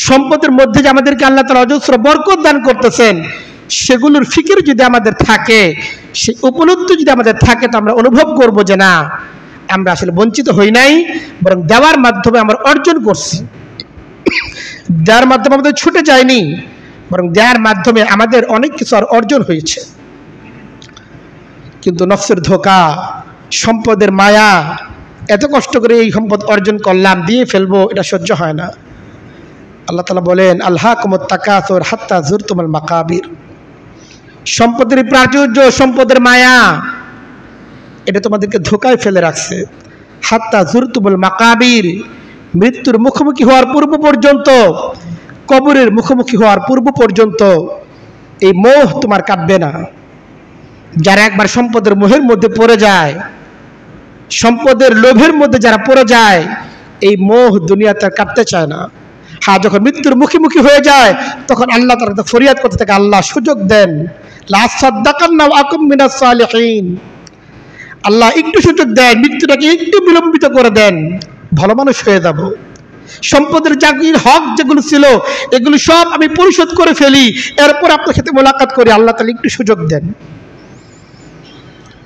সম্পদের মধ্যে যে আমাদেরকে আল্লাহ তাআলা অজস্র বরকত দান করতেছেন, সেগুলোর ফিকির যদি আমাদের থাকে, সেই উপলব্ধি যদি আমাদের থাকে, তো আমরা অনুভব করব যে না, আমরা আসলে বঞ্চিত হই নাই, বরং দেওয়ার মাধ্যমে আমরা অর্জন করছি। দেওয়ার মাধ্যমে আমাদের ছুটে যায়নি, বরং দেওয়ার মাধ্যমে আমাদের অনেক কিছু আর অর্জন হয়েছে। কিন্তু নফসের ধোঁকা, সম্পদের মায়া, এত কষ্ট করে এই সম্পদ অর্জন করলাম, দিয়ে ফেলবো, এটা সহ্য হয় না। আল্লাহ তাআলা বলেন, আলহাকুমুত তাকাসুর হাত্তা যুরতুমুল মাকাবির। সম্পদের প্রাচুর্য, সম্পদের মায়া, এটা তোমাদেরকে ধোকায় ফেলে রাখছে। হাত্তা জুরতুমুল মাকাবির, মৃত্যুর মুখোমুখি হওয়ার পূর্ব পর্যন্ত, কবরের মুখোমুখি হওয়ার পূর্ব পর্যন্ত এই মোহ তোমার কাটবে না। যারা একবার সম্পদের মোহের মধ্যে পড়ে যায়, সম্পদের লোভের মধ্যে যারা পড়ে যায়, এই মোহ দুনিয়াতে কাটতে চায় না। হ্যাঁ, যখন মৃত্যুর মুখোমুখি হয়ে যায় তখন আল্লাহ তাআলা ফরিয়াদ করতে থাকে, আল্লাহ সুযোগ দেন, লা সাদ্দাকান্না ওয়া আকুম মিনাস সালিহিন। আল্লাহ একটু সুযোগ দেন, মৃত্যুটাকে একটু বিলম্বিত করে দেন, ভালো মানুষ হয়ে যাব। সম্পদের জাগির হক যেগুলো ছিল এগুলো সব আমি পরিশোধ করে ফেলি, এরপর আপনার সাথে মোলাকাত করি, আল্লাহ তাআলা একটু সুযোগ দেন।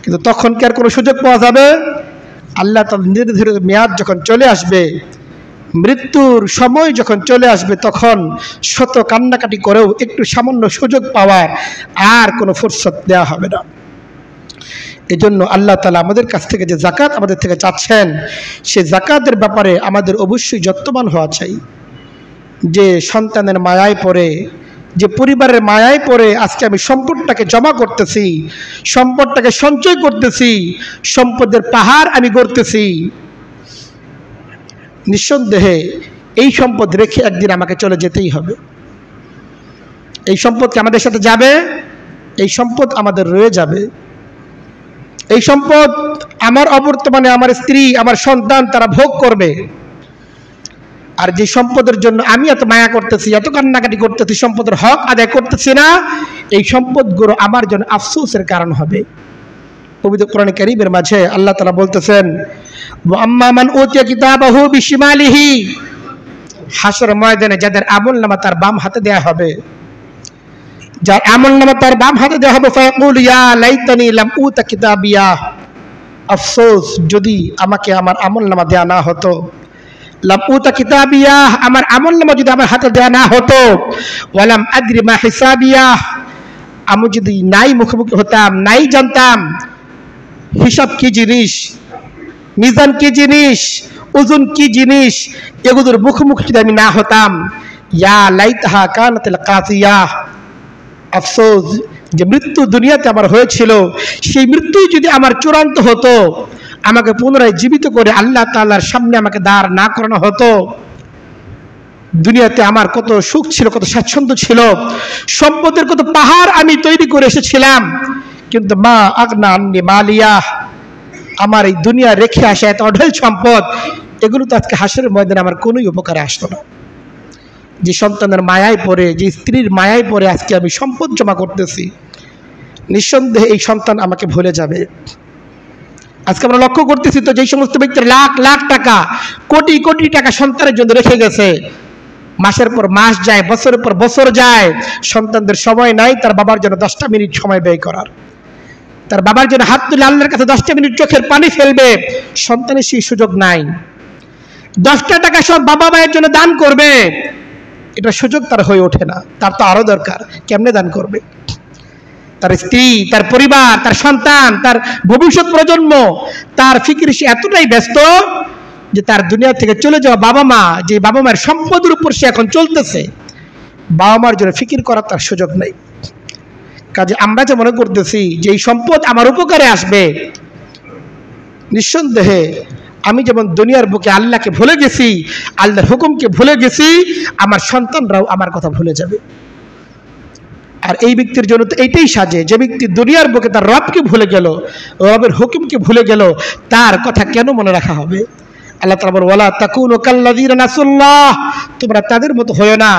কিন্তু তখন কি আর কোনো সুযোগ পাওয়া যাবে? আল্লাহ তাআলা নির্ধারিত মেয়াদ যখন চলে আসবে, মৃত্যুর সময় যখন চলে আসবে, তখন শত কান্নাকাটি করেও একটু সামান্য সুযোগ পাওয়ার আর কোনো ফুরসত দেওয়া হবে না। এজন্য আল্লাহ তাআলা আমাদের কাছ থেকে যে যাকাত আমাদের থেকে চাচ্ছেন, সে যাকাতের ব্যাপারে আমাদের অবশ্যই যত্নবান হওয়া চাই। যে সন্তানের মায়ায় পড়ে, যে পরিবারের মায়ায় পড়ে আজকে আমি সম্পদটাকে জমা করতেছি, সম্পদটাকে সঞ্চয় করতেছি, সম্পদের পাহাড় আমি গড়তেছি, নিঃসন্দেহে এই সম্পদ রেখে একদিন আমাকে চলে যেতেই হবে। এই সম্পদ কি আমাদের সাথে যাবে? এই সম্পদ আমাদের রয়ে যাবে। এই সম্পদ আমার অবর্তমানে আমার স্ত্রী, আমার সন্তান তারা ভোগ করবে। আর যে সম্পদের জন্য আমি এত মায়া করতেছি, এত কান্নাকাটি করতেছি, সম্পদের হক আদায় করতেছি না, এই সম্পদগুলো আমার জন্য আফসোসের কারণ হবে। পবিত্র কোরআনে কারীমের মাঝে আল্লাহ তাআলা বলতেছেন, ওয়া আম্মা মান উতিয়া কিতাবাহু বিশিমালিহি, হাসর ময়দানে যাদের আমলনামা তার বাম হাতে দেয়া হবে, যার আমলনামা তার বাম হাতে দেওয়া হবে, ফায়াকুল ইয়া লাইতানি লাম উতা কিতাবিয়া, আফসোস যদি আমাকে আমার আমলনামা দেয়া না হতো, লাম উতা কিতাবিয়া, আমার আমলনামা যদি আমার হাতে দেয়া না হতো, ওয়ালাম আদরি মা হিসাবিয়া, আমি যদি নাই মুখোমুখি হতাম, নাই জানতাম হিসাব কি জিনিস, মিজান কি জিনিস, ওজন কি জিনিস, এগুলোর মুখোমুখি যদি আমি না হতাম, ইয়া লাইতাহা কানাতিল কাসিয়া, আফসোস যে মৃত্যু দুনিয়াতে আমার হয়েছিল, সেই মৃত্যুই যদি আমার চূড়ান্ত হতো, আমাকে পুনরায় জীবিত করে আল্লাহ তাআলার সামনে আমাকে দাঁড় না করানো হতো, দুনিয়াতে আমার কত সুখ ছিল, কত স্বাচ্ছন্দ্য ছিল, সম্পদের কত পাহাড় আমি তৈরি করে এসেছিলাম, কিন্তু মা আগনা আন্নি মালিয়া, আমার এই দুনিয়া রেখে আসা এত অঢেল সম্পদ, এগুলো তো আজকে হাসরের ময়দানে আমার কোনোই উপকারে আসতো না। যে সন্তানের মায়ায় পড়ে, যে স্ত্রীর মায়ায় পড়ে আজকে আমি সম্পদ জমা করতেছি, নিঃসন্দেহে এই সন্তান আমাকে ভুলে যাবে। আজকে আমরা লক্ষ্য করতেছি তো, যেই সমস্ত ব্যক্তির লাখ লাখ টাকা, কোটি কোটি টাকা সন্তানের জন্য রেখে গেছে, মাসের পর মাস যায়, বছরের পর বছর যায়, সন্তানদের সময় নাই তার বাবার জন্য 10টা মিনিট সময় ব্যয় করার, তার বাবার জন্য হাত তুলে আল্লাহর কাছে 10টা মিনিট চোখের পানি ফেলবে, সন্তানের সেই সুযোগ নাই। 10টা টাকা সব বাবা মায়ের জন্য দান করবে, এটা সুযোগ তার হয়ে ওঠে না। তার তো আরো দরকার, কেমনে দান করবে? তার স্ত্রী, তার পরিবার, তার সন্তান, তার ভবিষ্যৎ প্রজন্ম, তার ফিকির সে এতটাই ব্যস্ত যে তার দুনিয়া থেকে চলে যাওয়া বাবা মা, যে বাবা মায়ের সম্পদের উপর সে এখন চলতেছে, বাবা মার জন্য ফিকির করার তার সুযোগ নেই। কাজে আমরা যে মনে করতেছি যে এই সম্পদ আমার উপকারে আসবে, নিঃসন্দেহে আমি যেমন দুনিয়ার বুকে আল্লাহকে ভুলে গেছি, আল্লাহর হুকুমকে ভুলে গেছি, আমার সন্তানরাও আমার কথা ভুলে যাবে। আর এই ব্যক্তির জন্য তো এইটাই সাজে, যে ব্যক্তি দুনিয়ার বুকে তার রবকে ভুলে গেল, রবের হুকুমকে ভুলে গেল, তার কথা কেন মনে রাখা হবে? আল্লাহ তাআলা বলেন, ওয়ালা তাকুনু কাল্লাযীনা নাসুল্লাহ, তোমরা তাদের মতো হয়ো না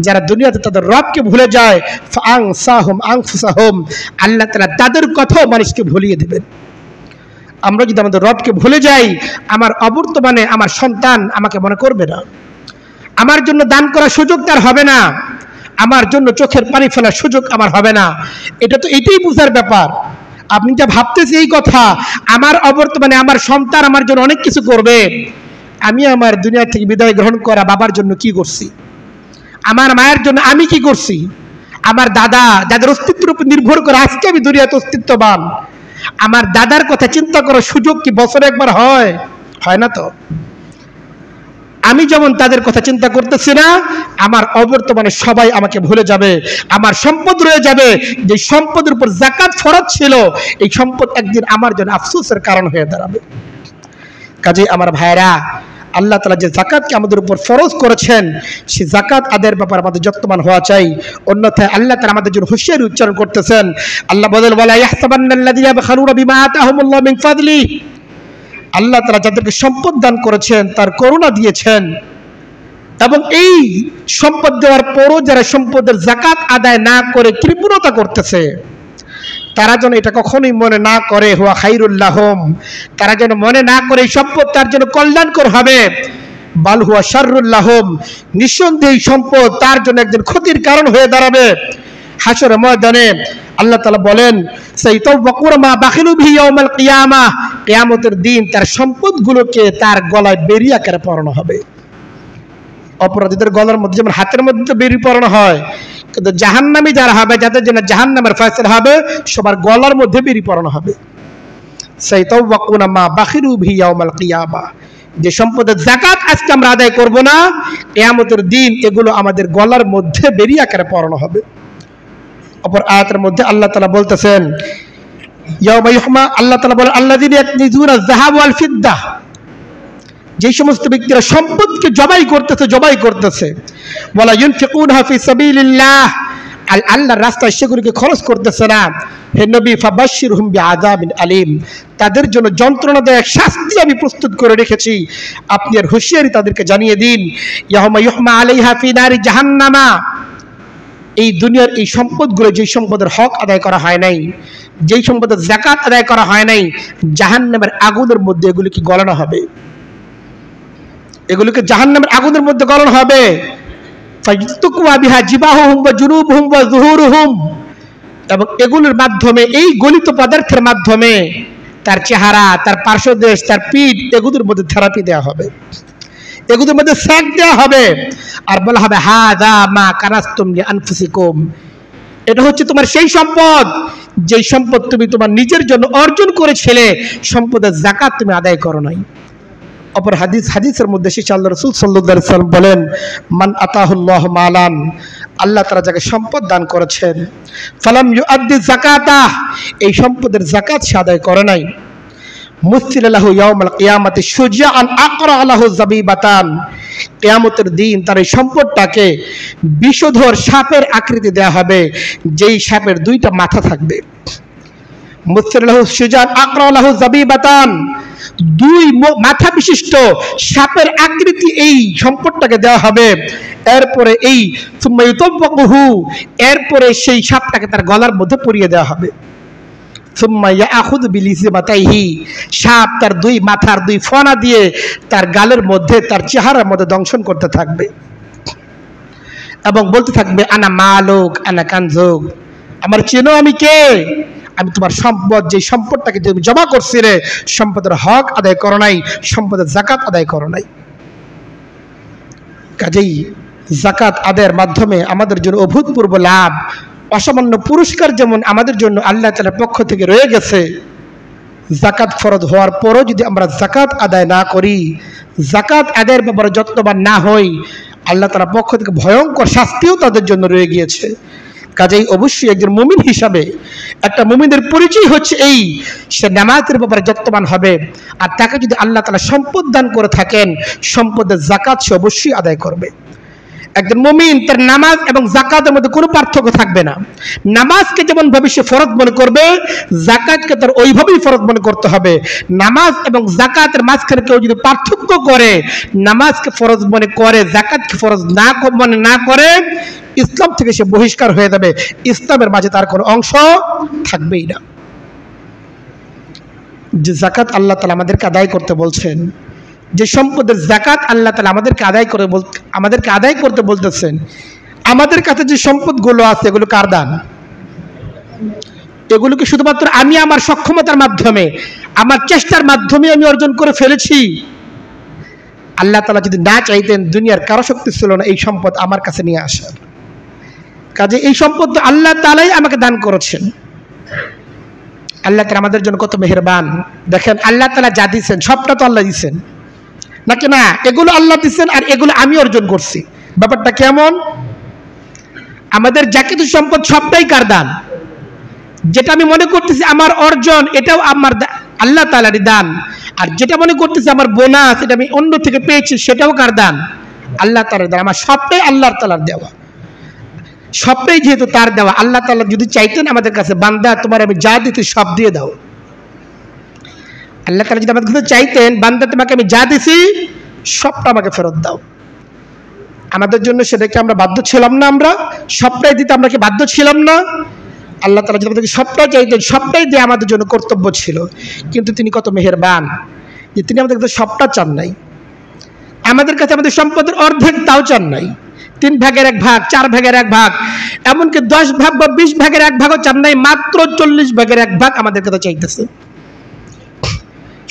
যারা দুনিয়াতে তাদের রবকে ভুলে যায়, ফাআনসাহুম আনফুসাহুম, আল্লাহ তাআলা তাদের কথাও মানুষকে ভুলিয়ে দেবেন। আমরা যদি আমাদের রবকে ভুলে যাই, আমার অবর্তমানে আমার সন্তান আমাকে মনে করবে না, আমার জন্য দান করার সুযোগ তার হবে না, আমার জন্য চোখের পানি ফেলার সুযোগ আমার হবে না। এটা তো এটাই বুঝার ব্যাপার। আপনি যা ভাবতেছি এই কথা, আমার অবর্তমানে আমার সন্তান আমার জন্য অনেক কিছু করবে, আমি আমার দুনিয়া থেকে বিদায় গ্রহণ করা বাবার জন্য কি করছি, আমার মায়ের জন্য আমি কি করছি, আমার দাদা যাদের অস্তিত্বের উপর নির্ভর করে আজকে আমি দুনিয়াতে অস্তিত্ববান, আমার দাদার কথা চিন্তা করার সুযোগ কি বছরে একবার হয়? হয় না তো। আমি যেমন তাদের কথা চিন্তা করতেছি না, আমার অবর্তমানে সবাই আমাকে ভুলে যাবে, আমার সম্পদ রয়ে যাবে। যে সম্পদের উপর যাকাত ফরজ ছিল, এই সম্পদ একদিন আমার জন্য আফসোসের কারণ হয়ে দাঁড়াবে। কাজেই আমার ভাইরা, আল্লাহ তাআলা যে যাকাতকে আমাদের উপর ফরজ করেছেন, সেই যাকাত আদায়ের ব্যাপারে আমাদের যত্নবান হওয়া চাই। অন্যথায় আল্লাহ তাআলা আমাদের জন্য হুঁশিয়ারি উচ্চারণ করতেছেন। আল্লাহ বলেন, ওয়ালা ইয়াহসাবান্নাল্লাযীনা ইয়াবখালুনা বিমা আতাহুমুল্লাহু মিন ফাদলি। আল্লাহ তাআলা যাদেরকে সম্পদ দান করেছেন, তার করুণা দিয়েছেন, এবং এই সম্পদ দেওয়ার পরও যারা সম্পদের যাকাত আদায় না করে কৃপণতা করতেছে, তারা যেন এটা কখনোই মনে না করে হুয়া খাইরুল লাহুম, তারা যেন মনে না করে এই সম্পদ তার জন্য কল্যাণকর হবে, বাল হুয়া শাররুল লাহুম, নিঃসন্দেহে সম্পদ তার জন্য একদিন ক্ষতির কারণ হয়ে দাঁড়াবে। হাশরের ময়দানে আল্লাহ তাআলা বলেন, সাইতাওয়াকুনা মা বাখিলু বিহি ইয়াউমাল কিয়ামাহ, কিয়ামতের দিন তার সম্পদগুলোকে তার গলায় বেড়ি আকারে পরানো হবে। অপরাধীদের গলার মধ্যে যেমন হাতের মধ্যে বেড়ি পরানো হয়, কিন্তু জাহান্নামী যারা হবে, যাদের জন্য জাহান্নামের ফয়সালা হবে, সবার গলার মধ্যে বেড়ি পরানো হবে। সাইতাওয়াকুনা মা বাখিলু বিহি ইয়াউমাল কিয়ামাহ, যে সম্পদের যাকাত আজকে আমরা আদায় করব না, কিয়ামতের দিন এগুলো আমাদের গলার মধ্যে বেড়ি আকারে পরানো হবে। অপর আয়াতের মধ্যে আল্লাহ তাআলা বলতেছেন, ইয়াউমা ইউহমা, আল্লাহ তাআলা বলেন, আল্লাযীনা ইয়াকনিজুনা আয-যাহাব ওয়াল ফিদ্দা, যে সমস্ত ব্যক্তিরা সম্পদকে জবাই করতেছে, ওয়ালা ইউনফিকুনহা ফি সাবিলিল্লাহ, আল্লাহর রাস্তায় সেগুলোকে খরচ করতেছে না, হে নবী ফাবাশশিরহুম বিআযাবিন আলীম, তাদের জন্য যন্ত্রণাদায়ক শাস্তি আমি প্রস্তুত করে রেখেছি, আপনি আর হুঁশিয়ারি তাদেরকে জানিয়ে দিন। ইয়াউমা ইউহমা আলাইহা ফি নারি জাহান্নামা, এই দুনিয়ার এই সম্পদগুলো, যেই সম্পদের হক আদায় করা হয় নাই, যেই সম্পদের যাকাত আদায় করা হয় নাই, জাহান্নামের আগুনের মধ্যে এগুলিকে গলানো হবে, এগুলোকে জাহান্নামের আগুনের মধ্যে গলানো হবে। ফায়তুকুয়া বিহা জিবাহুহুম ওয়া জুনুবুহুম ওয়া যুহুরুহুম, এবং এগুলোর মাধ্যমে, এই গলিত পদার্থের মাধ্যমে তার চেহারা, তার পার্শ্বদেশ, তার পিঠ, এগুলোর মধ্যে থেরাপি দেওয়া হবে, এগুলোর মধ্যে সেক দেওয়া হবে, আর বলা হবে হাযা মা কানাসতুম লিআনফুসিকুম, এটা হচ্ছে তোমার সেই সম্পদ, যেই সম্পদ তুমি তোমার নিজের জন্য অর্জন করেছিলে, সম্পদের যাকাত তুমি আদায় করো নাই। অপর হাদিসের মধ্যে সেই আল্লাহ রাসূল সাল্লাল্লাহু আলাইহি ওয়াসাল্লাম বলেন, মান আতাহুল্লাহু মালান, আল্লাহ তাআলা যাকে সম্পদ দান করেছেন, ফালাম ইউআদ্দি যাকাতাহ, এই সম্পদের যাকাত সে আদায় করে নাই, মুসিলা লাহু ইয়াউমাল কিয়ামাতি শুজাআন আকরা লাহু যাবিবাতান, কিয়ামতের দিন তার এই সম্পদটাকে বিষধর সাপের আকৃতি দেয়া হবে, যেই সাপের দুইটা মাথা থাকবে। মুসিলা লাহু শুজাআন আকরা লাহু যাবিবাতান, দুই মাথা বিশিষ্ট সাপের আকৃতি এই সম্পদটাকে দেওয়া হবে। এরপরে এই সুম্মা ইউতাব্বাকুহু, এরপরে সেই সাপটাকে তার গলার মধ্যে পরিয়ে দেওয়া হবে। সুম্মা ইয়াখুযু বিলিসবাতাইহি, সাপ তার দুই মাথার দুই ফনা দিয়ে তার গালের মধ্যে, তার চেহারার মধ্যে দংশন করতে থাকবে এবং বলতে থাকবে, আনা মালুক আনা কানজুক, আমার চেনো আমি কে, আমি তোমার সম্পদ, যে সম্পদটাকে তুমি জমা করছিলে, সম্পদের হক আদায় করো নাই, সম্পদের যাকাত আদায় করো নাই। কাজেই যাকাত আদায়ের মাধ্যমে আমাদের জন্য অভূতপূর্ব লাভ, অসামান্য পুরস্কার যেমন আমাদের জন্য আল্লাহ তাআলার পক্ষ থেকে রয়ে গেছে, যাকাত ফরজ হওয়ার পরও যদি আমরা যাকাত আদায় না করি, যাকাত আদায়ের ব্যাপারে যত্নবান না হই, আল্লাহ তাআলার পক্ষ থেকে ভয়ঙ্কর শাস্তিও তাদের জন্য রয়ে গিয়েছে। কাজেই অবশ্যই একজন মুমিন হিসাবে একটা মুমিনের পরিচয় হচ্ছে এই, সে নামাজের ব্যাপারে যত্নবান হবে, আর তাকে যদি আল্লাহ তাআলা সম্পদ দান করে থাকেন, সম্পদের যাকাত সে অবশ্যই আদায় করবে। একজন মুমিন তার নামাজ এবং যাকাতের মধ্যে কোনো পার্থক্য থাকবে না। নামাজকে যেমন ভাবে সে ফরজ মনে করবে, যাকাতকে তার ওইভাবেই ফরজ মনে করতে হবে। নামাজ এবং যাকাতের মাঝখানে কেউ যদি পার্থক্য করে, নামাজকে ফরজ মনে করে, যাকাতকে ফরজ মনে না করে, ইসলাম থেকে সে বহিষ্কার হয়ে যাবে, ইসলামের মাঝে তার কোনো অংশ থাকবেই না। যে যাকাত আল্লাহ তাআলা আমাদেরকে আদায় করতে বলছেন, যে সম্পদের যাকাত আল্লাহ তাআলা আমাদেরকে আদায় করতে বলতেছেন, আমাদের কাছে যে সম্পদগুলো আছে এগুলো কার দান? এগুলোকে শুধুমাত্র আমি আমার সক্ষমতার মাধ্যমে, আমার চেষ্টার মাধ্যমে আমি অর্জন করে ফেলেছি। আল্লাহ তাআলা যদি না চাইতেন, দুনিয়ার কারো শক্তি ছিল না এই সম্পদ আমার কাছে নিয়ে আসার। কাজে এই সম্পদ আল্লাহ তাআলাই আমাকে দান করেছেন। আল্লাহ তাআলা আমাদের জন্য কত মেহেরবান। দেখেন, আল্লাহ তাআলা যা দিয়েছেন সবটা তো আল্লাহ দিয়েছেন, নাকি না এগুলো আল্লাহ দিচ্ছেন আর এগুলো আমি অর্জন করছি? ব্যাপারটা কেমন? আমাদের যা কিছু সম্পদ সবটাই কার দান? যেটা আমি মনে করতেছি আমার অর্জন, এটাও আমার আল্লাহ তাআলারই দান। আর যেটা মনে করতেছি আমার বোনাস, এটা আমি অন্য থেকে পেয়েছি, সেটাও কার দান? আল্লাহ তাআলার দান। আমার সবটাই আল্লাহ তাআলার দেওয়া, সবটাই যেহেতু তার দেওয়া। আল্লাহ তাআলা যদি চাইতেন আমাদের কাছে, বান্দা তোমার আমি যা দিতে সব দিয়ে দাও, আল্লাহ তাআলা যদি আমাদের কাছে চাইতেন, বান্দা তোমাকে আমি যা দিছি সবটা আমাকে ফেরত দাও, আমাদের জন্য সেটাকে আমরা বাধ্য ছিলাম না? আমরা সবটাই দিতে আমরা কি বাধ্য ছিলাম না? আল্লাহ তাআলা যদি আমাদেরকে সবটাই চাইতেন, সবটাই দিয়ে আমাদের জন্য কর্তব্য ছিল। কিন্তু তিনি কত মেহেরবান যে তিনি আমাদের কাছে সবটা চান নাই, আমাদের কাছে আমাদের সম্পদের অর্ধেক তাও চান নাই। 3 ভাগের 1 ভাগ, 4 ভাগের 1 ভাগ, এমনকি 10 ভাগ বা 20 ভাগের 1 ভাগও চান নাই, মাত্র 40 ভাগের 1 ভাগ আমাদের কাছে চাইতেছে।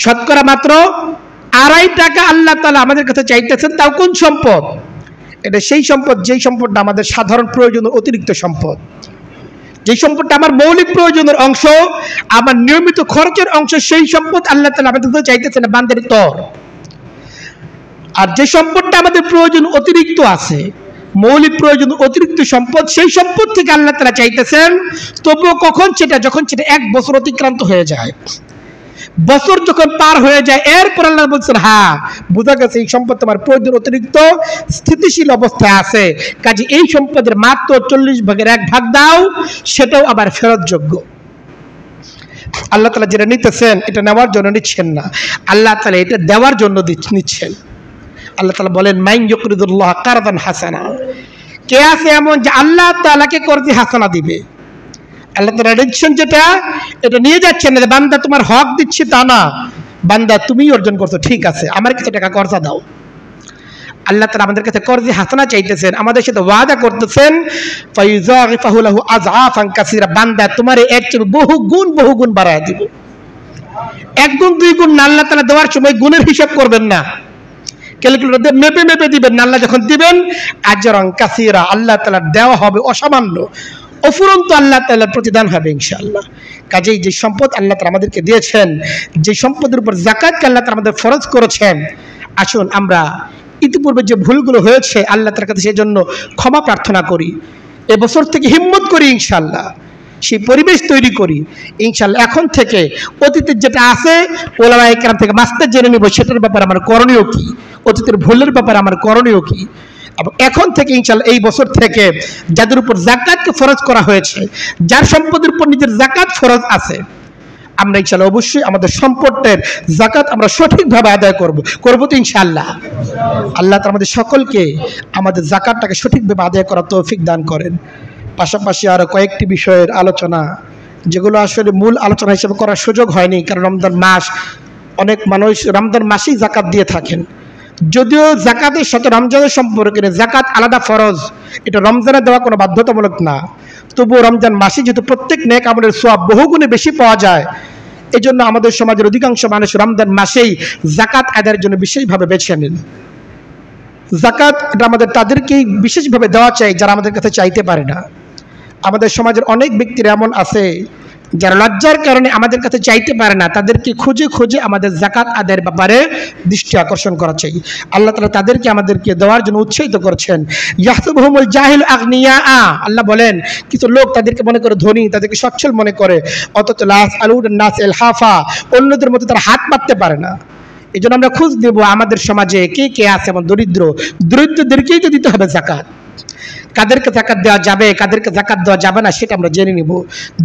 শতকরা মাত্র 2.5 টাকা আল্লাহ তাআলা আমাদের কাছে চাইতেছেন। তাও কোন সম্পদ? এটা সেই সম্পদ যেই সম্পদটা আমাদের সাধারণ প্রয়োজনের অতিরিক্ত সম্পদ, যেই সম্পদটা আমার মৌলিক প্রয়োজনের অংশ, আমার নিয়মিত খরচের অংশ, সেই সম্পদ আল্লাহ তাআলা আমাদের কাছে চাইতেছেন না, বান্দার তর। আর যে সম্পদটা আমাদের প্রয়োজন অতিরিক্ত আছে, মৌলিক প্রয়োজন অতিরিক্ত সম্পদ, সেই সম্পদ থেকে আল্লাহ তাআলা চাইতেছেন। তবুও কখন? যখন সেটা 1 বছর অতিক্রান্ত হয়ে যায়, বছর যখন পার হয়ে যায়, এরপর আল্লাহ বলছেন হ্যাঁ বোঝা গেছে এই সম্পদ তোমার প্রয়োজন অতিরিক্ত স্থিতিশীল অবস্থায় আছে, কাজে এই সম্পদের মাত্র 40 ভাগের 1 ভাগ দাও, সেটাও আবার ফেরতযোগ্য। আল্লাহ তাআলা যেটা নিতেছেন এটা নেওয়ার জন্য নিচ্ছেন না, আল্লাহ তাআলা এটা দেওয়ার জন্য নিচ্ছেন। আল্লাহ তাআলা বলেন মান ইউকরিদুল্লাহ কারদান হাসানা, কে আছে এমন যে আল্লাহ তাআলাকে কর্জে হাসানা দিবে? আল্লাহ তাআলা দিচ্ছেন যেটা, এটা নিয়ে যাচ্ছেন না বান্দা তোমার হক দিচ্ছি তা না, বান্দা তুমি অর্জন করছো, ঠিক আছে আমার কিছু টাকা কর্জা দাও। আল্লাহ তাআলা আমাদের কাছে কর্জে হাসানা চাইতেছেন, আমাদের সাথে ওয়াদা করতেছেন ফায়ুযারিফাহু লাহু আযআফান কাসীরা, বান্দা তোমার এর চেয়ে বহু গুণ বাড়ায় দিব। 1 গুণ 2 গুণ না, আল্লাহ তাআলা দেওয়ার সময় গুণের হিসাব করবেন না, ক্যালকুলেটর মেপে দিবেন না। আল্লাহ যখন দিবেন আজরান কাসীরা, আল্লাহ তাআলা দেওয়া হবে অসামান্য, অফুরন্ত আল্লাহ তাআলার প্রতিদান হবে ইনশাআল্লাহ। কাজেই যে সম্পদ আল্লাহ তাআলা আমাদেরকে দিয়েছেন, যে সম্পদের উপর যাকাতকে আল্লাহ তাআলা আমাদের ফরজ করেছেন, আসুন আমরা ইতিপূর্বে যে ভুলগুলো হয়েছে আল্লাহ তাআলার কাছে সেজন্য ক্ষমা প্রার্থনা করি, এবছর থেকে হিম্মত করি ইনশাআল্লাহ, সেই পরিবেশ তৈরি করি ইনশাআল্লাহ। এখন থেকে অতীতের যেটা আছে ওলামায়ে কেরাম থেকে মাস্টার জেনে নিব সেটার ব্যাপারে আমার করণীয় কি, অতীতের ভুলের ব্যাপারে আমার করণীয় কি। এবং এখন থেকে ইনশাআল্লাহ এই বছর থেকে যাদের উপর যাকাতকে ফরজ করা হয়েছে, যার সম্পদের উপর নিজের যাকাত ফরজ আছে, আমরা ইনশাআল্লাহ অবশ্যই আমাদের সম্পদের যাকাত আমরা সঠিকভাবে আদায় করব তো ইনশাআল্লাহ। আল্লাহ তাআলা আমাদের সকলকে আমাদের যাকাতটাকে সঠিকভাবে আদায় করার তৌফিক দান করেন। পাশাপাশি আরো কয়েকটি বিষয়ের আলোচনা, যেগুলো আসলে মূল আলোচনা হিসেবে করার সুযোগ হয়নি, কারণ রমজান মাস, অনেক মানুষ রমজান মাসেই যাকাত দিয়ে থাকেন। যদিও যাকাতের সাথে রমজানের সম্পর্কে যাকাত আলাদা ফরজ, এটা রমজানে দেওয়া কোনো বাধ্যতামূলক না, তবুও রমজান মাসে যেহেতু প্রত্যেক নেক আমলের সওয়াব বহুগুণে বেশি পাওয়া যায়, এই জন্য আমাদের সমাজের অধিকাংশ মানুষ রমজান মাসেই যাকাত আদায়ের জন্য বিশেষভাবে বেছে নেন। যাকাত এটা আমাদের তাদেরকেই বিশেষভাবে দেওয়া চাই যারা আমাদের কাছে চাইতে পারে না। আমাদের সমাজের অনেক ব্যক্তিরা এমন আছে যারা লজ্জার কারণে আমাদের কাছে চাইতে পারে না, তাদেরকে খুঁজে আমাদের যাকাত আদায়ের ব্যাপারে দৃষ্টি আকর্ষণ করা চাই। আল্লাহ তাআলা তাদেরকে আমাদেরকে দেওয়ার জন্য উৎসাহিত করছেন। ইয়াহসাবুহুমুল জাহিলু আগনিয়া, আল্লাহ বলেন কিছু লোক তাদেরকে মনে করে ধনী, তাদেরকে সচ্ছল মনে করে, অথচ লা ইয়াসআলুনা নাস ইলহাফা, অন্যদের মতো তারা হাত পাততে পারে না। এই জন্য আমরা খোঁজ দেব আমাদের সমাজে কে আছে এমন দরিদ্রদেরকেই তো দিতে হবে যাকাত। কাদেরকে যাকাত দেওয়া যাবে, কাদেরকে যাকাত দেওয়া যাবে না সেটা আমরা জেনে নিব।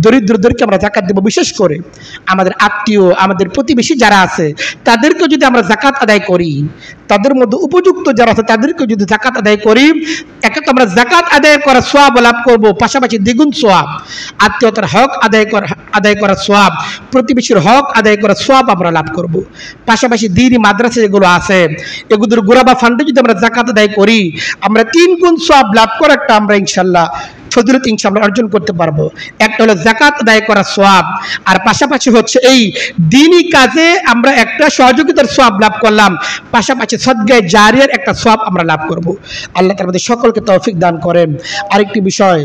দরিদ্রদেরকে আমরা যাকাত দেব, বিশেষ করে আমাদের আত্মীয়, আমাদের প্রতিবেশী যারা আছে তাদেরকে যদি আমরা যাকাত আদায় করি, তাদের মধ্যে উপযুক্ত যারা আছে তাদেরকে যদি যাকাত আদায় করি, একে তো আমরা যাকাত আদায় করার সওয়াব লাভ করব, পাশাপাশি দ্বিগুণ সওয়াব, আত্মীয়তার হক আদায় করার সওয়াব, প্রতিবেশীর হক আদায় করার সওয়াব আমরা লাভ করব। পাশাপাশি দ্বীনি মাদ্রাসা যেগুলো আছে এগুলোর গোরাবা ফান্ডে যদি আমরা যাকাত আদায় করি, আমরা 3 গুণ সওয়াব লাভ করার একটা আমরা ইনশাআল্লাহ ফজিলত ইনশাআল্লাহ অর্জন করতে পারবো। একটা হলো যাকাত আদায় করার সওয়াব, আর পাশাপাশি হচ্ছে এই দ্বীনি কাজে আমরা একটা সহযোগিতার সওয়াব লাভ করলাম, পাশাপাশি সদকায়ে জারিয়ার একটা সওয়াব আমরা লাভ করব। আল্লাহ তাআলা আমাদের সকলকে তৌফিক দান করেন। আরেকটি বিষয়,